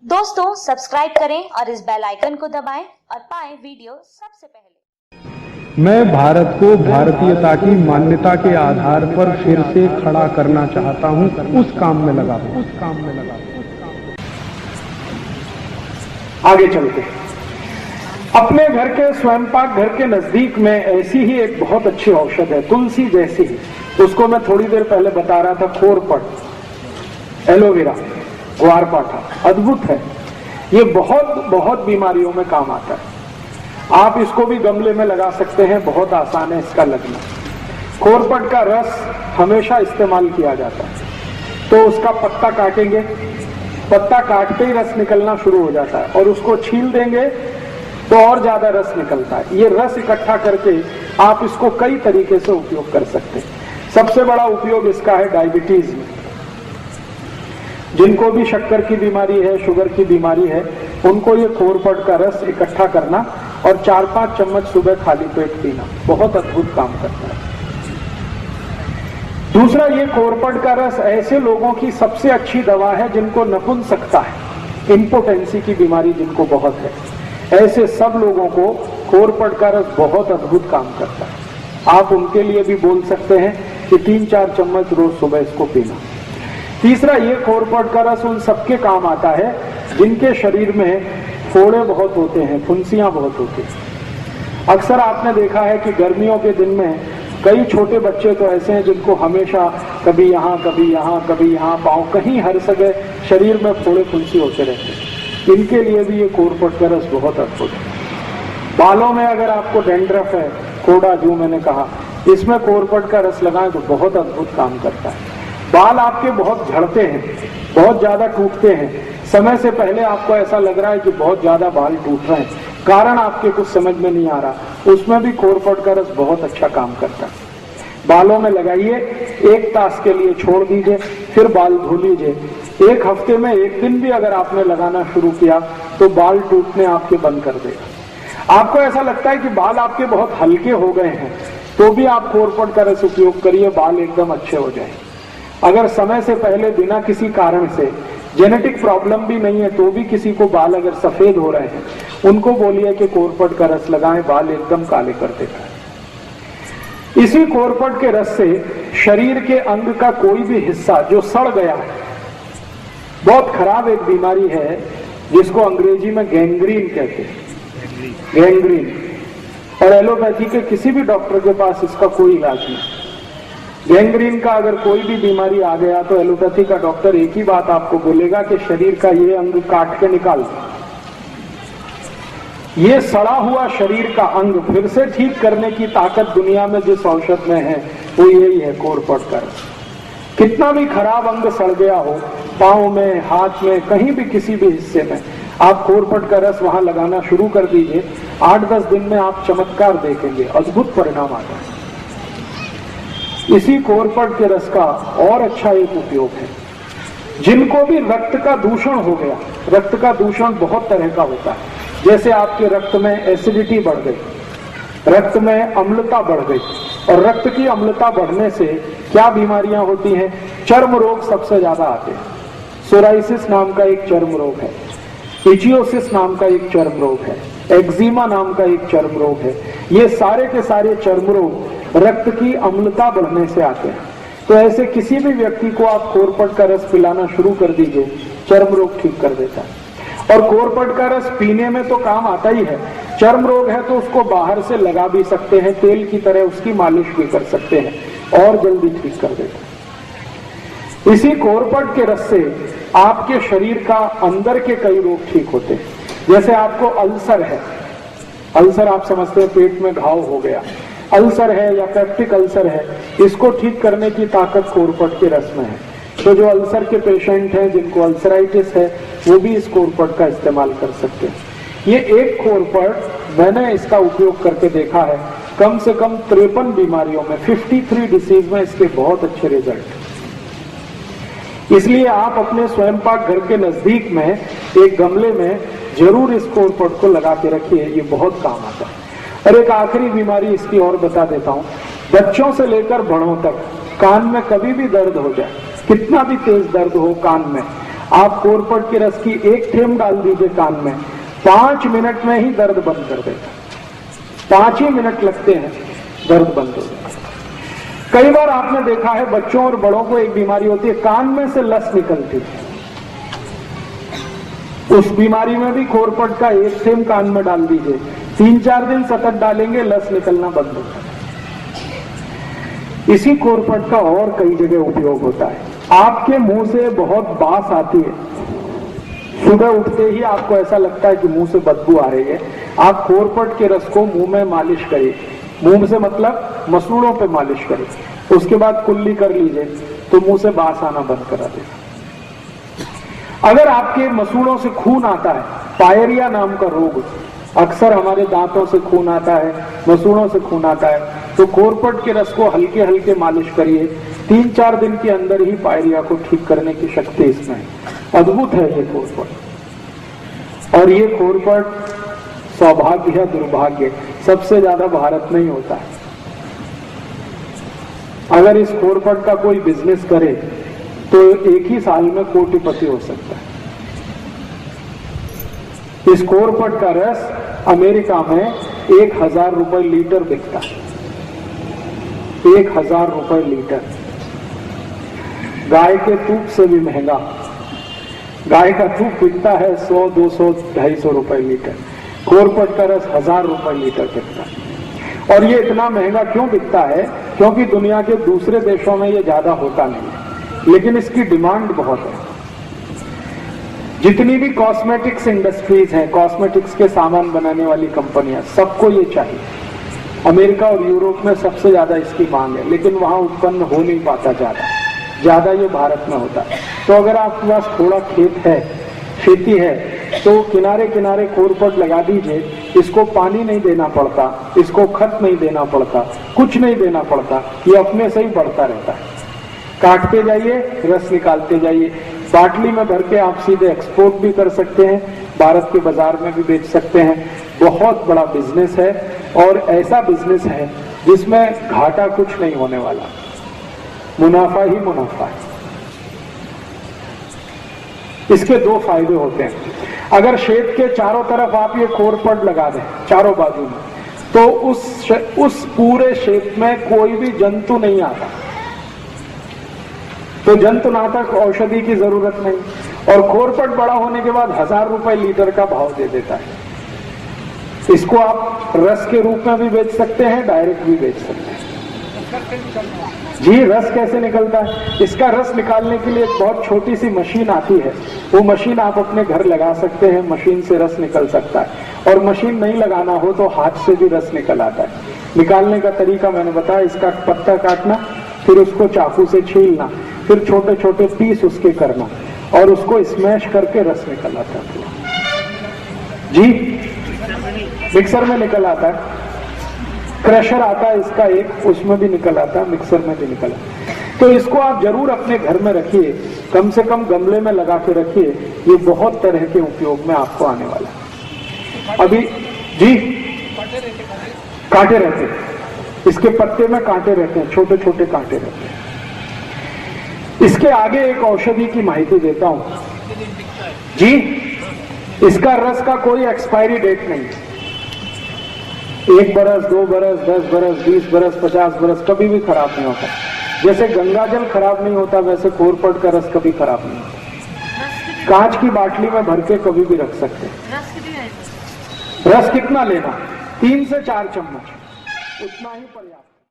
दोस्तों सब्सक्राइब करें और इस बेल आइकन को दबाएं और पाएं वीडियो सबसे पहले। मैं भारत को भारतीयता की मान्यता के आधार पर फिर से खड़ा करना चाहता हूं, उस काम में लगा हूं। आगे चलते हैं। अपने घर के स्वयं पाक घर के नजदीक में ऐसी ही एक बहुत अच्छी औषध है, तुलसी जैसी ही। उसको मैं थोड़ी देर पहले बता रहा था, खोरपट, एलोवेरा, ग्वारपाठा, अद्भुत है। ये बहुत बीमारियों में काम आता है। आप इसको भी गमले में लगा सकते हैं, बहुत आसान है इसका लगना। खोरपट का रस हमेशा इस्तेमाल किया जाता है। तो उसका पत्ता काटेंगे, पत्ता काटते ही रस निकलना शुरू हो जाता है, और उसको छील देंगे तो और ज्यादा रस निकलता है। ये रस इकट्ठा करके आप इसको कई तरीके से उपयोग कर सकते हैं। सबसे बड़ा उपयोग इसका है डायबिटीज में। जिनको भी शक्कर की बीमारी है, शुगर की बीमारी है, उनको ये खोरपट का रस इकट्ठा करना और 4-5 चम्मच सुबह खाली पेट पीना बहुत अद्भुत काम करता है। दूसरा, ये खोरपट का रस ऐसे लोगों की सबसे अच्छी दवा है जिनको नपुंसकता है, इंपोटेंसी की बीमारी जिनको बहुत है। ऐसे सब लोगों को खोरपट का रस बहुत अद्भुत काम करता है। आप उनके लिए भी बोल सकते हैं कि 3-4 चम्मच रोज सुबह इसको पीना। तीसरा, ये खोरपट का रस उन सबके काम आता है जिनके शरीर में फोड़े बहुत होते हैं, फुंसियां बहुत होती हैं। अक्सर आपने देखा है कि गर्मियों के दिन में कई छोटे बच्चे तो ऐसे हैं जिनको हमेशा कभी यहाँ कभी यहाँ कभी यहाँ, पाँव कहीं हर जगह शरीर में फोड़े फुंसी होते रहते हैं। इनके लिए भी ये खोरपट का रस बहुत अद्भुत है। बालों में अगर आपको डेंड्रफ है, कोड़ा जो मैंने कहा, इसमें खोरपट का रस लगाएं तो बहुत अद्भुत काम करता है। बाल आपके बहुत झड़ते हैं, बहुत ज्यादा टूटते हैं, समय से पहले आपको ऐसा लग रहा है कि बहुत ज्यादा बाल टूट रहे हैं, कारण आपके कुछ समझ में नहीं आ रहा, उसमें भी खोरपट का रस बहुत अच्छा काम करता है। बालों में लगाइए, 1 तास के लिए छोड़ दीजिए, फिर बाल धो लीजिए। 1 हफ्ते में 1 दिन भी अगर आपने लगाना शुरू किया तो बाल टूटने आपके बंद कर देगा। आपको ऐसा लगता है कि बाल आपके बहुत हल्के हो गए हैं, तो भी आप खोरपट का रस उपयोग करिए, बाल एकदम अच्छे हो जाए। अगर समय से पहले बिना किसी कारण से, जेनेटिक प्रॉब्लम भी नहीं है, तो भी किसी को बाल अगर सफेद हो रहे हैं, उनको बोलिए कि खोरपट का रस लगाएं, बाल एकदम काले कर देता है। इसी खोरपट के रस से शरीर के अंग का कोई भी हिस्सा जो सड़ गया है, बहुत खराब एक बीमारी है जिसको अंग्रेजी में गैंग्रीन कहते हैं, गैंग्रीन, और एलोपैथी के किसी भी डॉक्टर के पास इसका कोई इलाज नहीं। गैंग्रीन का अगर कोई भी बीमारी आ गया तो एलोपैथी का डॉक्टर एक ही बात आपको बोलेगा कि शरीर का ये अंग काट के निकाल। ये सड़ा हुआ शरीर का अंग फिर से ठीक करने की ताकत दुनिया में जिस औषध में है वो यही है, खोरपट का रस। कितना भी खराब अंग सड़ गया हो, पाँव में, हाथ में, कहीं भी किसी भी हिस्से में, आप खोरपट का रस वहां लगाना शुरू कर दीजिए। 8-10 दिन में आप चमत्कार देखेंगे, अद्भुत परिणाम आता है। इसी खोरपट के रस का और अच्छा एक उपयोग है, जिनको भी रक्त का दूषण हो गया, रक्त का दूषण बहुत तरह का होता है, जैसे आपके रक्त में एसिडिटी बढ़ गई, रक्त में अम्लता बढ़ गई, और रक्त की अम्लता बढ़ने से क्या बीमारियां होती हैं? चर्म रोग सबसे ज्यादा आते हैं। सोराइसिस नाम का एक चर्म रोग है, इचियोसिस नाम का एक चर्म रोग है, एक्जिमा नाम का एक चर्म रोग है। ये सारे के सारे चर्म रोग रक्त की अम्लता बढ़ने से आते हैं। तो ऐसे किसी भी व्यक्ति को आप खोरपट का रस पिलाना शुरू कर दीजिए, चर्म रोग ठीक कर देता है। और खोरपट का रस पीने में तो काम आता ही है, चर्म रोग है तो उसको बाहर से लगा भी सकते हैं, तेल की तरह उसकी मालिश भी कर सकते हैं और जल्दी ठीक कर देता है। इसी खोरपट के रस से आपके शरीर का अंदर के कई रोग ठीक होते हैं। जैसे आपको अल्सर है, अल्सर आप समझते हैं पेट में घाव हो गया, अल्सर है या पेप्टिक अल्सर है, इसको ठीक करने की ताकत खोरपट के रस में है। तो जो अल्सर के पेशेंट हैं, जिनको अल्सराइटिस है, वो भी इस खोरपट का इस्तेमाल कर सकते हैं। ये एक खोरपट मैंने इसका उपयोग करके देखा है, कम से कम 53 बीमारियों में, 53 डिसीज में इसके बहुत अच्छे रिजल्ट। इसलिए आप अपने स्वयं पाक घर के नजदीक में एक गमले में जरूर इस खोरपट को लगा के रखिए, ये बहुत काम आता है। और एक आखिरी बीमारी इसकी और बता देता हूँ, बच्चों से लेकर बड़ों तक कान में कभी भी दर्द हो जाए, कितना भी तेज दर्द हो कान में, आप कोरपट के रस की एक थेम डाल दीजिए कान में, 5 मिनट में ही दर्द बंद कर देगा। 5 ही मिनट लगते हैं, दर्द बंद हो जाता है। कई बार आपने देखा है बच्चों और बड़ों को एक बीमारी होती है, कान में से लस निकलती है। उस बीमारी में भी कोरपट का एक थेम कान में डाल दीजिए, 3-4 दिन सतत डालेंगे, लस निकलना बंद हो जाता है। इसी कोरपट का और कई जगह उपयोग होता है। आपके मुंह से बहुत बास आती है, सुबह उठते ही आपको ऐसा लगता है कि मुंह से बदबू आ रही है, आप कोरपट के रस को मुंह में मालिश करिए, मुंह से मतलब मसूड़ों पे मालिश करिए, उसके बाद कुल्ली कर लीजिए तो मुंह से बास आना बंद करा देगा। अगर आपके मसूड़ों से खून आता है, पायरिया नाम का रोग, अक्सर हमारे दांतों से खून आता है, मसूड़ों से खून आता है, तो कोरपट के रस को हल्के हल्के मालिश करिए, 3-4 दिन के अंदर ही पायरिया को ठीक करने की शक्ति इसमें है। अद्भुत है ये कोरपट। और ये कोरपट सौभाग्य या दुर्भाग्य सबसे ज्यादा भारत में ही होता है। अगर इस कोरपट का कोई बिजनेस करे तो एक ही साल में कोटिपति हो सकता है। इस कोरपट का रस अमेरिका में 1000 रुपए लीटर बिकता है, 1000 रुपए लीटर। गाय के दूध से भी महंगा, गाय का दूध बिकता है 100, 200, 250 रुपए लीटर, कोरपट का रस 1000 रुपए लीटर बिकता है। और ये इतना महंगा क्यों बिकता है? क्योंकि दुनिया के दूसरे देशों में ये ज्यादा होता नहीं है, लेकिन इसकी डिमांड बहुत है। जितनी भी कॉस्मेटिक्स इंडस्ट्रीज हैं, कॉस्मेटिक्स के सामान बनाने वाली कंपनियां, सबको ये चाहिए। अमेरिका और यूरोप में सबसे ज्यादा इसकी मांग है, लेकिन वहां उत्पन्न हो नहीं पाता ज्यादा ये भारत में होता है। तो अगर आपके पास थोड़ा खेत है, खेती है, तो किनारे किनारे कोरपट लगा दीजिए। इसको पानी नहीं देना पड़ता, इसको खत नहीं देना पड़ता, कुछ नहीं देना पड़ता, ये अपने से ही बढ़ता रहता है। काटते जाइए, रस निकालते जाइए। बाटली में भर के आप सीधे एक्सपोर्ट भी कर सकते हैं, भारत के बाजार में भी बेच सकते हैं। बहुत बड़ा बिजनेस है, और ऐसा बिजनेस है जिसमें घाटा कुछ नहीं होने वाला, मुनाफा ही मुनाफा है। इसके 2 फायदे होते हैं। अगर खेत के चारों तरफ आप ये कोरपट लगा दें, चारों बाजू में, तो उस पूरे खेत में कोई भी जंतु नहीं आता, तो जंतुनाशक औषधि की जरूरत नहीं। और कोरपट बड़ा होने के बाद 1000 रुपए लीटर का भाव दे देता है। इसको आप रस के रूप में भी बेच सकते हैं, डायरेक्ट भी बेच सकते हैं। जी, रस कैसे निकलता है? इसका रस निकालने के लिए एक बहुत छोटी सी मशीन आती है, वो मशीन आप अपने घर लगा सकते हैं, मशीन से रस निकल सकता है। और मशीन नहीं लगाना हो तो हाथ से भी रस निकल आता है। निकालने का तरीका मैंने बताया, इसका पत्ता काटना, फिर उसको चाकू से छीलना, फिर छोटे छोटे पीस उसके करना, और उसको स्मैश करके रस निकल आता है। जी, मिक्सर में निकल आता है, क्रशर आता है इसका एक, उसमें भी निकल आता है, मिक्सर में भी निकल आता है। तो इसको आप जरूर अपने घर में रखिए, कम से कम गमले में लगा के रखिए, ये बहुत तरह के उपयोग में आपको आने वाला है। अभी जी, कांटे रहते हैं, इसके पत्ते में कांटे रहते हैं, छोटे छोटे कांटे रहते हैं। इसके आगे एक औषधि की माहिती देता हूं जी। इसका रस का कोई एक्सपायरी डेट नहीं, 1 बरस, 2 बरस, 10 बरस, 20 बरस, 50 बरस, कभी भी खराब नहीं होता। जैसे गंगा जल खराब नहीं होता, वैसे कोरपट का रस कभी खराब नहीं होता। कांच की बाटली में भर के कभी भी रख सकते हैं। रस कितना लेना? 3 से 4 चम्मच, उतना ही पर्याप्त।